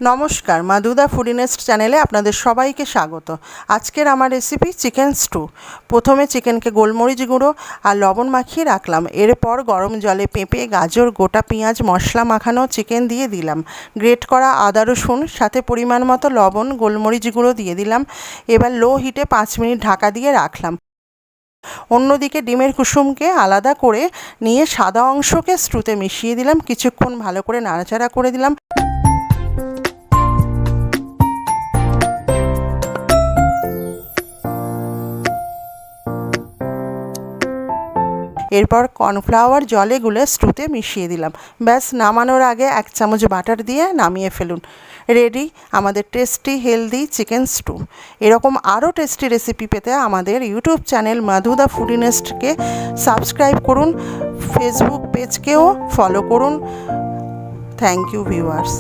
নমস্কার, মাদুদা ফুডিনেস্ট চ্যানেলে আপনাদের সবাইকে স্বাগত। আজকের আমার রেসিপি চিকেন স্টু। প্রথমে চিকেনকে গোলমরিচ গুঁড়ো আর লবণ মাখিয়ে রাখলাম। এরপর গরম জলে পেঁপে, গাজর, গোটা পেঁয়াজ, মশলা মাখানো চিকেন দিয়ে দিলাম। গ্রেট করা আদা রসুন, সাথে পরিমাণ মতো লবণ, গোলমরিচ গুঁড়ো দিয়ে দিলাম। এবার লো হিটে 5 মিনিট ঢাকা দিয়ে রাখলাম। অন্যদিকে ডিমের কুসুমকে আলাদা করে নিয়ে সাদা অংশকে স্টুতে মিশিয়ে দিলাম। কিছুক্ষণ ভালো করে নাড়াচাড়া করে দিলাম। এরপর কর্নফ্লাওয়ার জলে গুলে স্টুতে মিশিয়ে দিলাম। ব্যাস, নামানোর আগে 1 চামচ বাটার দিয়ে নামিয়ে ফেলুন। রেডি আমাদের টেস্টি হেলদি চিকেন স্টু। এরকম আরও টেস্টি রেসিপি পেতে আমাদের ইউটিউব চ্যানেল মাদুদা ফুডিনেস্টকে সাবস্ক্রাইব করুন, ফেসবুক পেজকেও ফলো করুন। Thank you viewers.